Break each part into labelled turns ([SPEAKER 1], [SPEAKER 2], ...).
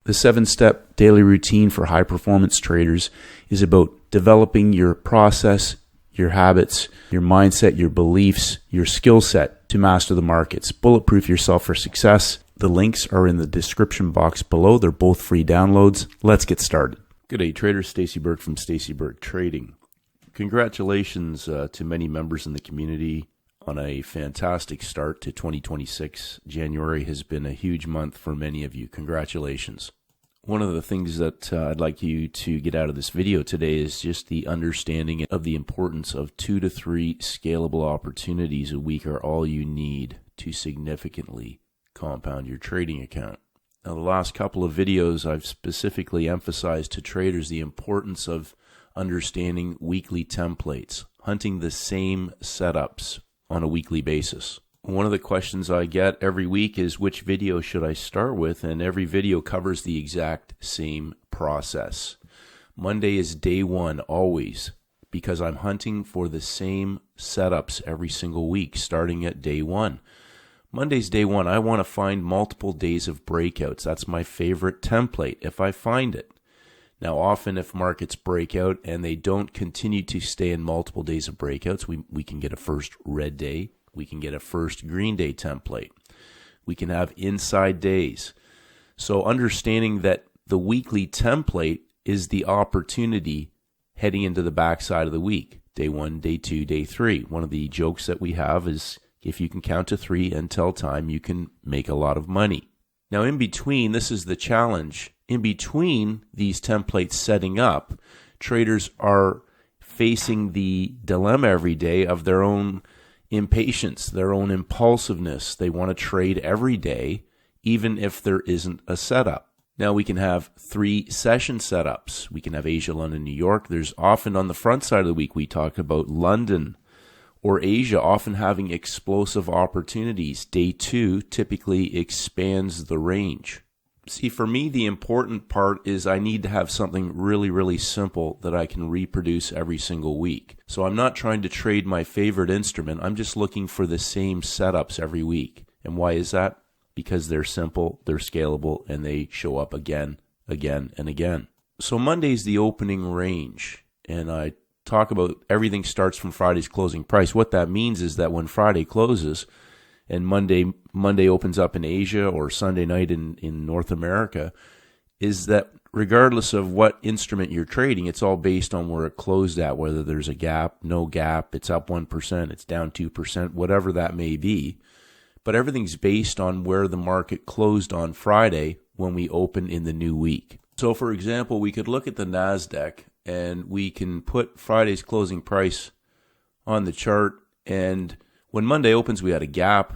[SPEAKER 1] The 7-step daily routine for high-performance traders is about developing your process, your habits, your mindset, your beliefs, your skill set to master the markets. Bulletproof yourself for success. The links are in the description box below. They're both free downloads. Let's get started. Good day, traders. Stacey Burke from Stacey Burke Trading. Congratulations to many members in the community on a fantastic start to 2026. January has been a huge month for many of you. Congratulations. One of the things that I'd like you to get out of this video today is just the understanding of the importance of 2 to 3 scalable opportunities a week are all you need to significantly compound your trading account. Now, the last couple of videos I've specifically emphasized to traders the importance of understanding weekly templates, hunting the same setups on a weekly basis. One of the questions I get every week is which video should I start with, and every video covers the exact same process. Monday is day one always, because I'm hunting for the same setups every single week starting at day one. Monday's day one. I want to find multiple days of breakouts. That's my favorite template if I find it. Now, often if markets break out and they don't continue to stay in multiple days of breakouts, we can get a first red day. We can get a first green day template. We can have inside days. So understanding that the weekly template is the opportunity heading into the backside of the week. Day one, day two, day three. One of the jokes that we have is if you can count to 3 and tell time, you can make a lot of money. Now, in between, this is the challenge. In between these templates setting up, traders are facing the dilemma every day of their own impatience, their own impulsiveness. They want to trade every day, even if there isn't a setup. Now, we can have 3 session setups. We can have Asia, London, New York. There's often on the front side of the week, we talk about London or Asia often having explosive opportunities. Day 2 typically expands the range. See, for me, the important part is I need to have something really, really simple that I can reproduce every single week. So I'm not trying to trade my favorite instrument. I'm just looking for the same setups every week. And why is that? Because they're simple, they're scalable, and they show up again, again, and again. So Monday's the opening range, and I talk about everything starts from Friday's closing price. What that means is that when Friday closes and Monday opens up in Asia or Sunday night in North America, is that regardless of what instrument you're trading, it's all based on where it closed at, whether there's a gap, no gap, it's up 1%, it's down 2%, whatever that may be. But everything's based on where the market closed on Friday when we open in the new week. So for example, we could look at the NASDAQ and we can put Friday's closing price on the chart, and when Monday opens, we had a gap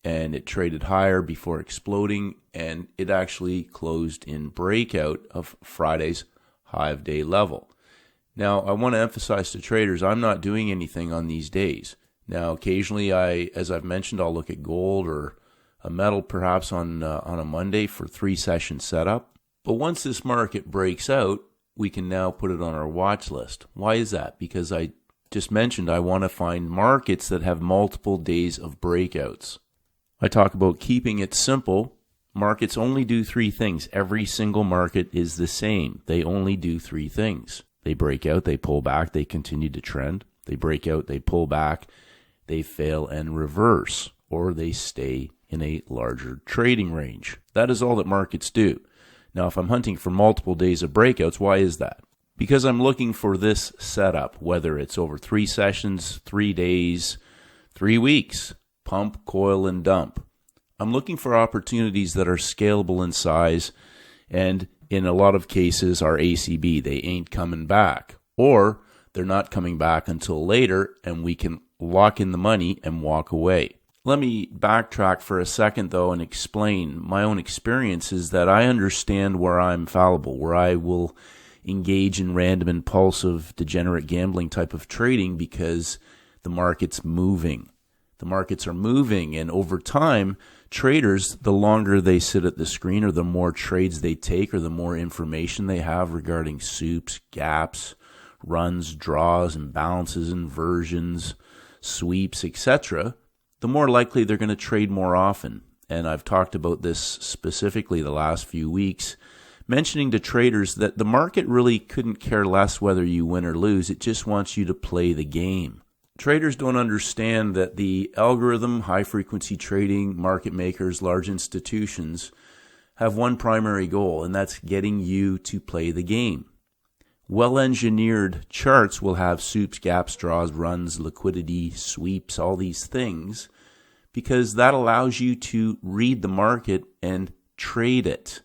[SPEAKER 1] and it traded higher before exploding, and it actually closed in breakout of Friday's high of day level. Now, I want to emphasize to traders, I'm not doing anything on these days. Now, occasionally, as I've mentioned, I'll look at gold or a metal perhaps on a Monday for 3 session setup. But once this market breaks out, we can now put it on our watch list. Why is that? Because I just mentioned I want to find markets that have multiple days of breakouts. I talk about keeping it simple. Markets only do 3 things. Every single market is the same. They only do 3 things. They break out, they pull back, they continue to trend. They break out, they pull back, they fail and reverse, or they stay in a larger trading range. That is all that markets do. Now, if I'm hunting for multiple days of breakouts, why is that? Because I'm looking for this setup, whether it's over 3 sessions, 3 days, 3 weeks, pump, coil, and dump. I'm looking for opportunities that are scalable in size, and in a lot of cases are ACB. They ain't coming back, or they're not coming back until later, and we can lock in the money and walk away. Let me backtrack for a second, though, and explain my own experience is that I understand where I'm fallible, where I will engage in random, impulsive, degenerate gambling type of trading because the market's moving. The markets are moving, and over time, traders, the longer they sit at the screen or the more trades they take or the more information they have regarding soups, gaps, runs, draws, imbalances, inversions, sweeps, etc., the more likely they're going to trade more often. And I've talked about this specifically the last few weeks mentioning to traders that the market really couldn't care less whether you win or lose. It just wants you to play the game. Traders don't understand that the algorithm, high-frequency trading, market makers, large institutions have one primary goal, and that's getting you to play the game. Well-engineered charts will have soups, gaps, draws, runs, liquidity, sweeps, all these things, because that allows you to read the market and trade it.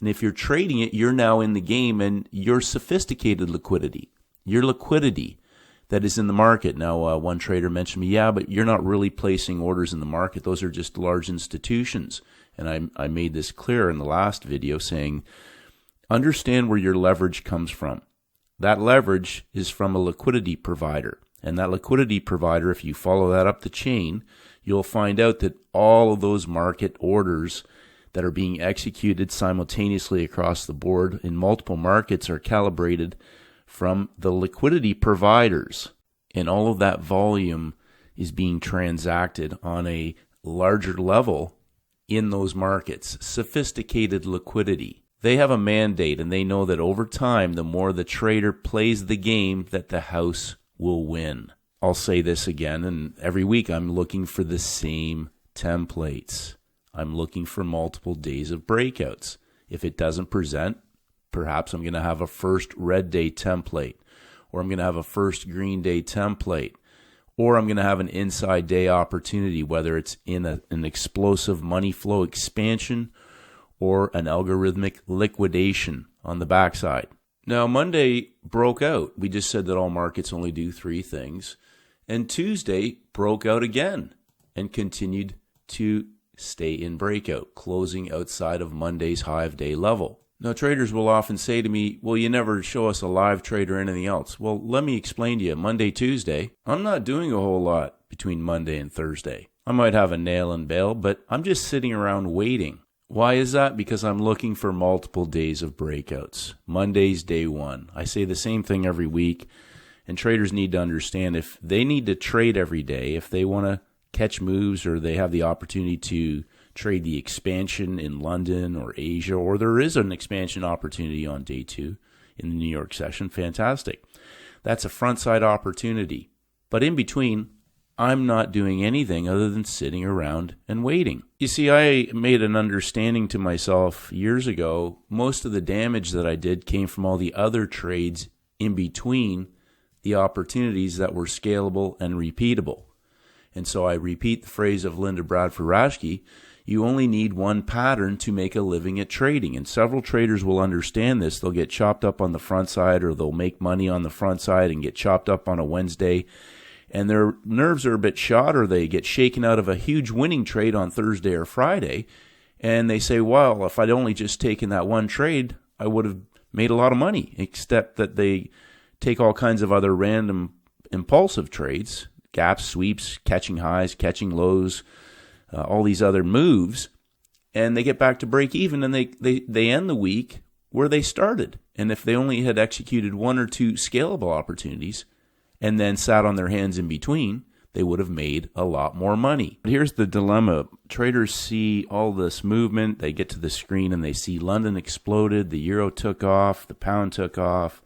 [SPEAKER 1] And if you're trading it, you're now in the game, and your sophisticated liquidity, your liquidity that is in the market. Now, one trader mentioned to me, yeah, but you're not really placing orders in the market. Those are just large institutions. And I made this clear in the last video, saying, understand where your leverage comes from. That leverage is from a liquidity provider. And that liquidity provider, if you follow that up the chain, you'll find out that all of those market orders that are being executed simultaneously across the board in multiple markets are calibrated from the liquidity providers. And all of that volume is being transacted on a larger level in those markets. Sophisticated liquidity. They have a mandate, and they know that over time, the more the trader plays the game, that the house will win. I'll say this again, and every week I'm looking for the same templates. I'm looking for multiple days of breakouts. If it doesn't present, perhaps I'm going to have a first red day template, or I'm going to have a first green day template, or I'm going to have an inside day opportunity, whether it's in an explosive money flow expansion or an algorithmic liquidation on the backside. Now, Monday broke out. We just said that all markets only do three things. And Tuesday broke out again and continued to stay in breakout, closing outside of Monday's high of day level. Now, traders will often say to me, well, you never show us a live trade or anything else. Well, let me explain to you. Monday, Tuesday, I'm not doing a whole lot between Monday and Thursday. I might have a nail and bail, but I'm just sitting around waiting. Why is that? Because I'm looking for multiple days of breakouts. Monday's day one. I say the same thing every week, and traders need to understand if they need to trade every day, if they want to catch moves or they have the opportunity to trade the expansion in London or Asia, or there is an expansion opportunity on day two in the New York session, fantastic. That's a front side opportunity. But in between, I'm not doing anything other than sitting around and waiting. You see, I made an understanding to myself years ago. Most of the damage that I did came from all the other trades in between the opportunities that were scalable and repeatable. And so I repeat the phrase of Linda Bradford-Raschke, you only need one pattern to make a living at trading. And several traders will understand this. They'll get chopped up on the front side, or they'll make money on the front side and get chopped up on a Wednesday, and their nerves are a bit shot, or they get shaken out of a huge winning trade on Thursday or Friday, and they say, well, if I'd only just taken that one trade, I would have made a lot of money, except that they take all kinds of other random impulsive trades, gaps, sweeps, catching highs, catching lows, all these other moves, and they get back to break even, and they end the week where they started. And if they only had executed one or two scalable opportunities and then sat on their hands in between, they would have made a lot more money. But here's the dilemma. Traders see all this movement. They get to the screen and they see London exploded, the euro took off, the pound took off,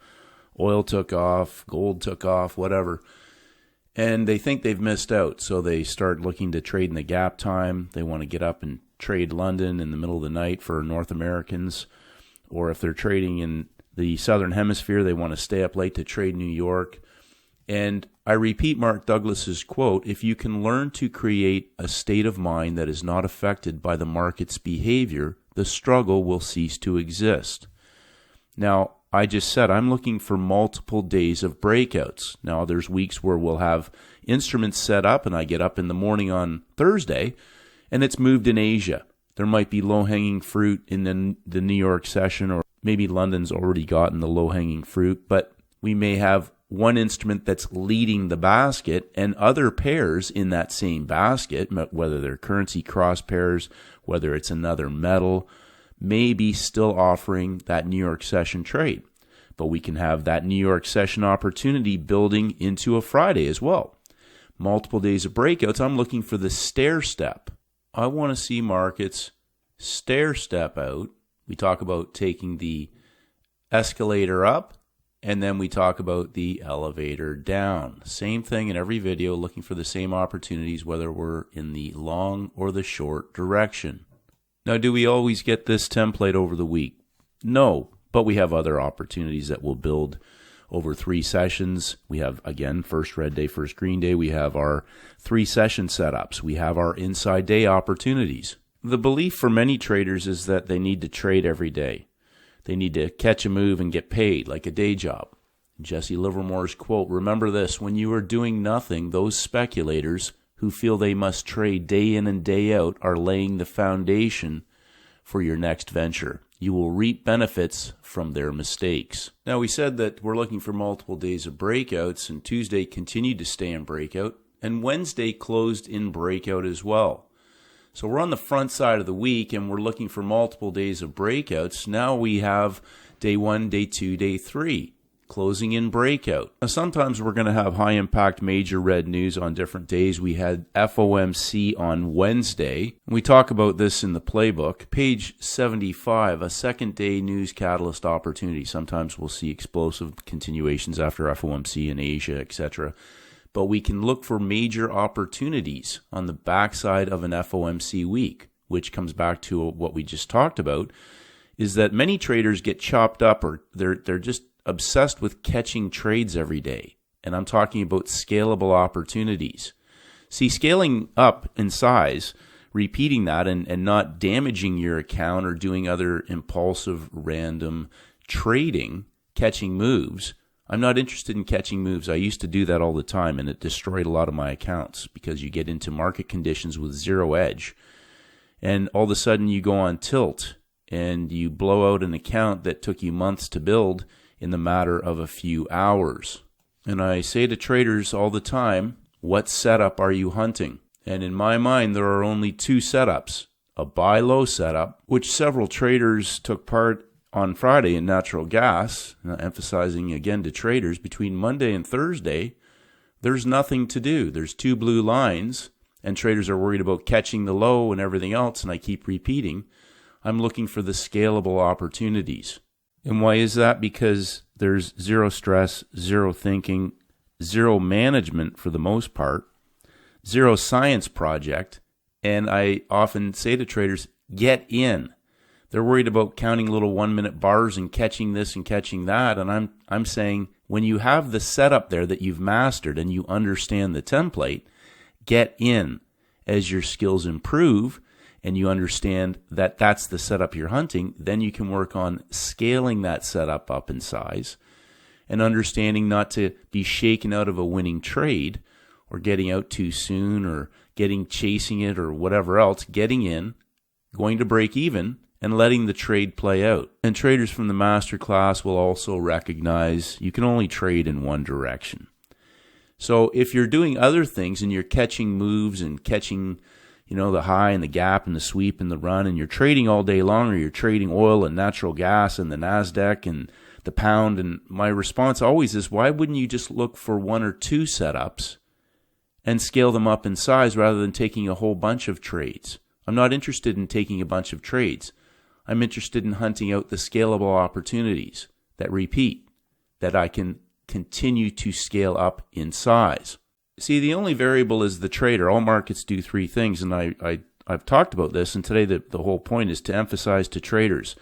[SPEAKER 1] oil took off, gold took off, whatever. And they think they've missed out, so they start looking to trade in the gap time. They want to get up and trade London in the middle of the night for North Americans. Or if they're trading in the Southern Hemisphere, they want to stay up late to trade New York. And I repeat Mark Douglas's quote, if you can learn to create a state of mind that is not affected by the market's behavior, the struggle will cease to exist. Now, I just said I'm looking for multiple days of breakouts. Now, there's weeks where we'll have instruments set up, and I get up in the morning on Thursday, and it's moved in Asia. There might be low-hanging fruit in the New York session, or maybe London's already gotten the low-hanging fruit, but we may have one instrument that's leading the basket and other pairs in that same basket, whether they're currency cross pairs, whether it's another metal, may be still offering that New York session trade. But we can have that New York session opportunity building into a Friday as well. Multiple days of breakouts. I'm looking for the stair step. I want to see markets stair step out We talk about taking the escalator up, and then we talk about the elevator down. Same thing in every video, looking for the same opportunities, whether we're in the long or the short direction. Now, do we always get this template over the week? No, but we have other opportunities that will build over 3 sessions. We have, again, first red day, first green day. We have our 3 session setups. We have our inside day opportunities. The belief for many traders is that they need to trade every day. They need to catch a move and get paid like a day job. Jesse Livermore's quote, remember this, when you are doing nothing, those speculators who feel they must trade day in and day out are laying the foundation for your next venture. You will reap benefits from their mistakes. Now, we said that we're looking for multiple days of breakouts, and Tuesday continued to stay in breakout, and Wednesday closed in breakout as well. So we're on the front side of the week, and we're looking for multiple days of breakouts. Now we have day 1, day 2, day 3. Closing in breakout. Now, sometimes we're going to have high impact major red news on different days. We had FOMC on Wednesday. We talk about this in the playbook. Page 75, a second day news catalyst opportunity. Sometimes we'll see explosive continuations after FOMC in Asia, etc. But we can look for major opportunities on the backside of an FOMC week, which comes back to what we just talked about, is that many traders get chopped up, or they're just obsessed with catching trades every day. And I'm talking about scalable opportunities. See, scaling up in size, repeating that and not damaging your account or doing other impulsive random trading, catching moves. I'm not interested in catching moves. I used to do that all the time, and it destroyed a lot of my accounts because you get into market conditions with zero edge. And all of a sudden you go on tilt and you blow out an account that took you months to build in the matter of a few hours. And I say to traders all the time, what setup are you hunting? And in my mind, there are only 2 setups. A buy low setup, which several traders took part on Friday in natural gas, emphasizing again to traders, between Monday and Thursday, there's nothing to do. There's 2 blue lines, and traders are worried about catching the low and everything else, and I keep repeating, I'm looking for the scalable opportunities. And why is that? Because there's zero stress, zero thinking, zero management for the most part, zero science project. And I often say to traders, get in. They're worried about counting little 1-minute bars and catching this and catching that. And I'm saying, when you have the setup there that you've mastered and you understand the template, get in. As your skills improve, and you understand that that's the setup you're hunting, then you can work on scaling that setup up in size and understanding not to be shaken out of a winning trade or getting out too soon or chasing it or whatever else, getting in, going to break even, and letting the trade play out. And traders from the masterclass will also recognize you can only trade in one direction. So if you're doing other things and you're catching moves and catching the high and the gap and the sweep and the run, and you're trading all day long, or you're trading oil and natural gas and the NASDAQ and the pound. And my response always is, why wouldn't you just look for 1 or 2 setups and scale them up in size rather than taking a whole bunch of trades? I'm not interested in taking a bunch of trades. I'm interested in hunting out the scalable opportunities that repeat, that I can continue to scale up in size. See, the only variable is the trader. All markets do 3 things, and I've talked about this, and today the whole point is to emphasize to traders,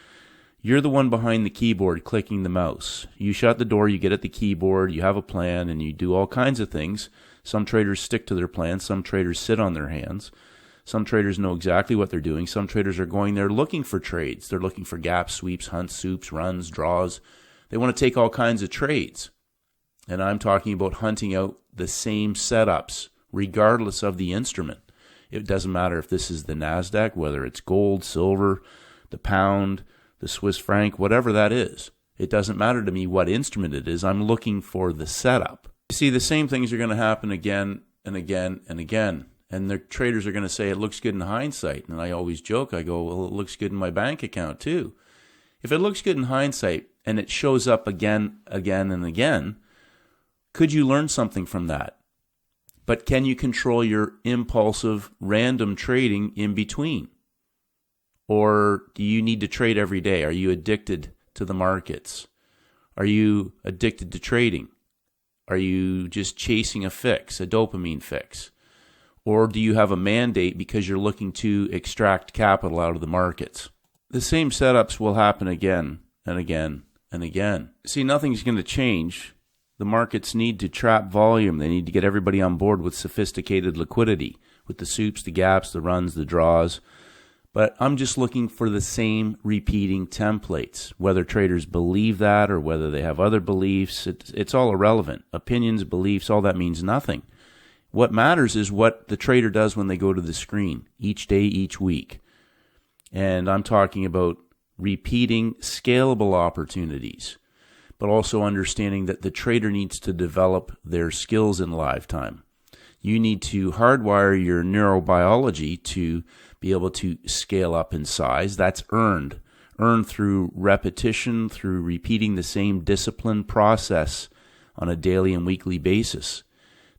[SPEAKER 1] you're the one behind the keyboard clicking the mouse. You shut the door, you get at the keyboard, you have a plan, and you do all kinds of things. Some traders stick to their plan. Some traders sit on their hands. Some traders know exactly what they're doing. Some traders are going there looking for trades. They're looking for gaps, sweeps, hunts, soups, runs, draws. They want to take all kinds of trades. And I'm talking about hunting out the same setups, regardless of the instrument. It doesn't matter if this is the NASDAQ, whether it's gold, silver, the pound, the Swiss franc, whatever that is. It doesn't matter to me what instrument it is. I'm looking for the setup. You see, the same things are going to happen again and again and again. And the traders are going to say, it looks good in hindsight. And I always joke, I go, well, it looks good in my bank account too. If it looks good in hindsight and it shows up again and again, could you learn something from that? But can you control your impulsive, random trading in between? Or do you need to trade every day? Are you addicted to the markets? Are you addicted to trading? Are you just chasing a fix, a dopamine fix? Or do you have a mandate because you're looking to extract capital out of the markets? The same setups will happen again and again and again. See, nothing's going to change. The markets need to trap volume. They need to get everybody on board with sophisticated liquidity, with the soups, the gaps, the runs, the draws. But I'm just looking for the same repeating templates. Whether traders believe that or whether they have other beliefs, it's all irrelevant. Opinions, beliefs, all that means nothing. What matters is what the trader does when they go to the screen, each day, each week. And I'm talking about repeating scalable opportunities, but also understanding that the trader needs to develop their skills in lifetime. You need to hardwire your neurobiology to be able to scale up in size. That's earned through repetition, through repeating the same discipline process on a daily and weekly basis,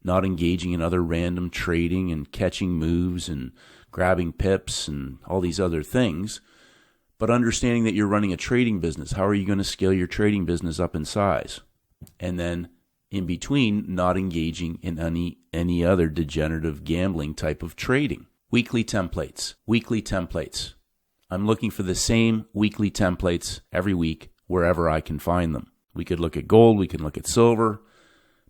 [SPEAKER 1] not engaging in other random trading and catching moves and grabbing pips and all these other things, but understanding that you're running a trading business. How are you going to scale your trading business up in size? And then in between, not engaging in any other degenerative gambling type of trading. Weekly templates. I'm looking for the same weekly templates every week wherever I can find them. We could look at gold, we can look at silver,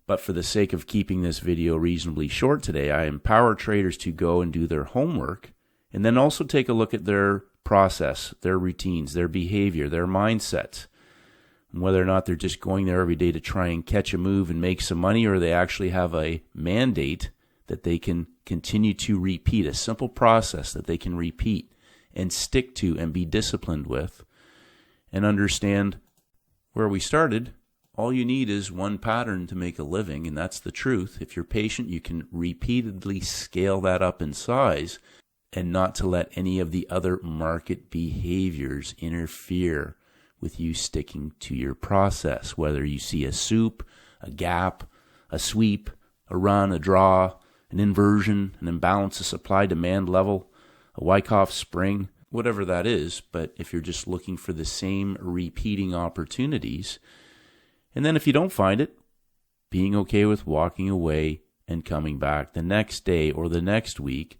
[SPEAKER 1] but for the sake of keeping this video reasonably short today, I empower traders to go and do their homework and then also take a look at their process, their routines, their behavior, their mindset, and whether or not they're just going there every day to try and catch a move and make some money, or they actually have a mandate that they can continue to repeat, a simple process that they can repeat and stick to and be disciplined with, and understand where we started. All you need is one pattern to make a living, and that's the truth. If you're patient, you can repeatedly scale that up in size and not to let any of the other market behaviors interfere with you sticking to your process. Whether you see a soup, a gap, a sweep, a run, a draw, an inversion, an imbalance of supply-demand level, a Wyckoff spring, whatever that is. But if you're just looking for the same repeating opportunities, and then if you don't find it, being okay with walking away and coming back the next day or the next week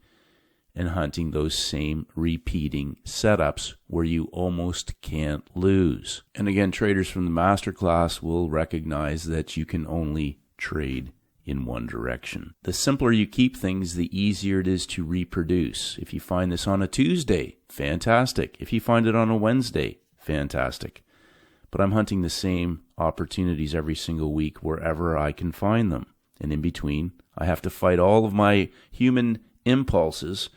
[SPEAKER 1] and hunting those same repeating setups where you almost can't lose. And again, traders from the masterclass will recognize that you can only trade in one direction. The simpler you keep things, the easier it is to reproduce. If you find this on a Tuesday, fantastic. If you find it on a Wednesday, fantastic. But I'm hunting the same opportunities every single week wherever I can find them. And in between, I have to fight all of my human impulses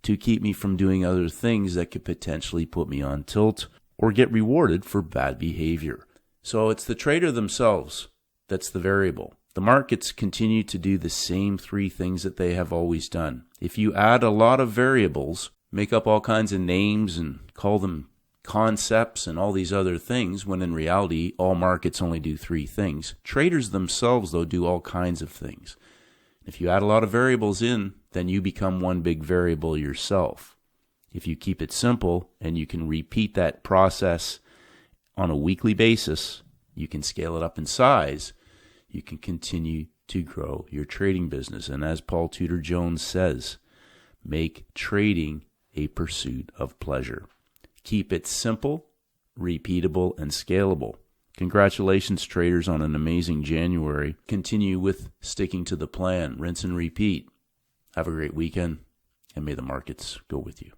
[SPEAKER 1] to keep me from doing other things that could potentially put me on tilt or get rewarded for bad behavior. So it's the trader themselves that's the variable. The markets continue to do the same three things that they have always done. If you add a lot of variables, make up all kinds of names and call them concepts and all these other things, when in reality, all markets only do three things. Traders themselves, though, do all kinds of things. If you add a lot of variables in, then you become one big variable yourself. If you keep it simple and you can repeat that process on a weekly basis, you can scale it up in size, you can continue to grow your trading business. And as Paul Tudor Jones says, make trading a pursuit of pleasure. Keep it simple, repeatable, and scalable. Congratulations, traders, on an amazing January. Continue with sticking to the plan. Rinse and repeat. Have a great weekend, and may the markets go with you.